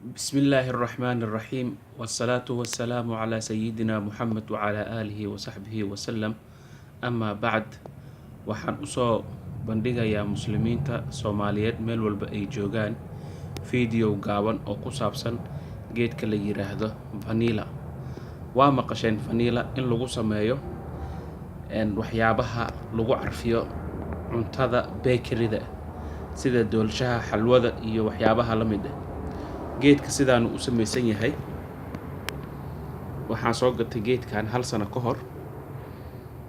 بسم الله الرحمن الرحيم والصلاة والسلام على سيدنا محمد وعلى آله وصحبه وسلم أما بعد waxaan usoo bandhigayaa muslimiinta Soomaaliyeed meel walba ay joogaan video gaaban oo ku saabsan geedka la yiraahdo vanilla. Waa maqasheen vanilla in lagu sameeyo waxyaabaha lagu carfiyo cuntada bakeryda sida doolshaha, xalwada iyo waxyaabaha la mid ah. geedka sidaan u samaysan yahay waxaan soo gatay geedkan hal sano ka hor.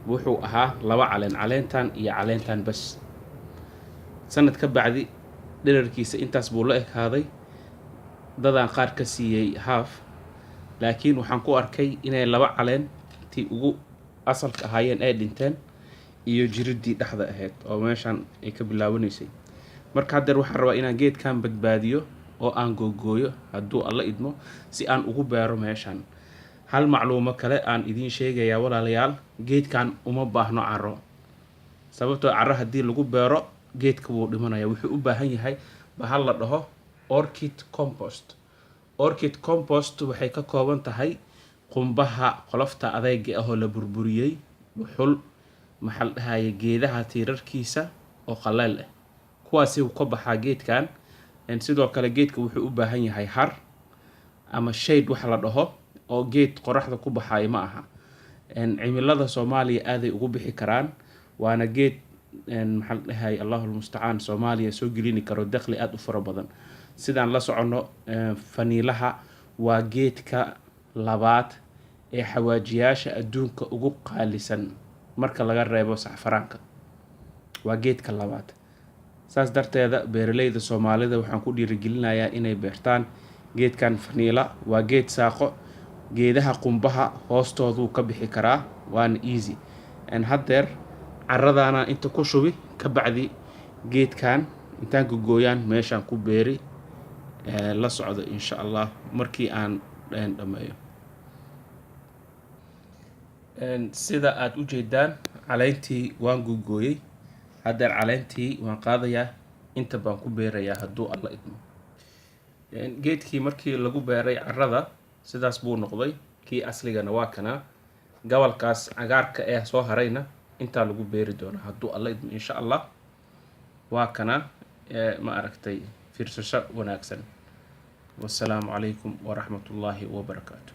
wuxuu ahaa laba caleentan iyo caleentan bas. sanad ka bacdi dhererkiisa intaas buu la ekaaday. dadaan qaar ka siiyay half, laakiin waxaan ku arkay inay laba caleentii ugu asalka ahaayeen ay dhinteen iyo jiridii dhexda ahayd oo meeshan ay ka bilaabanaysay. marka hadda waxaan rabaa inaan geedkan badbaadiyo oo aan googooyo hadduu alla idmo si aan ugu beero meeshan. hal macluumo kale aan idiin sheegayaa walaalayaal, geedkan uma baahno carro, sababtoo carro haddii lagu beero geedka wuu dhimanaya. wuxuu u baahan yahay bahal la dhaho orchid compost. orchid compost waxay ka kooban tahay qumbaha qolofta adayga ah oo la burburiyey, dhuxul, maxal dhahaye geedaha tiirarkiisa oo qaleel ah, kuwaasi uu ka baxaa geedkan. sidoo kale geedka wuxuu u baahan yahay har ama shade wax la dhaho, oo geed qoraxda ku baxay ma aha. cimilada Soomaaliya aaday ugu bixi karaan, waana geed maxal dhahay Allahul musta'an Soomaaliya soo gelini karo dakhli aad u fara badan. sidaan la socono vanillaha waa geedka labaad ee xawaajiyaasha adduunka ugu qaalisan marka laga reebo saxfaraanka. waa geedka labaad. saas darteeda beeralayda Soomaalida waxaan ku dhiirigelinayaa inay beertaan geedkan vanilla. waa geed saaqo geedaha qumbaha hoostoodu ka bixi karaa, waana easy. haddeer carradaana inta ku shubi ka bacdi geedkan intaan gogooyaan meeshaan ku beeri. la socdo insha Allah markii aan dhameeyo. sida aad u jeedaan caleentii waan gogooyay. haddeer caleentii waan qaadayaa, inta baan ku beerayaa hadduu alla idmo. geedkii markii lagu beeray carrada sidaas buu noqday. kii asligana waa kana. gobolkaas cagaarka ee soo harayna intaa lagu beeri doona hadduu alla idmo insha Allah. waa kana ma aragtay fiirsasho wanaagsan. wassalaamu calaykum waraxmatullaahi wabarakaatuh.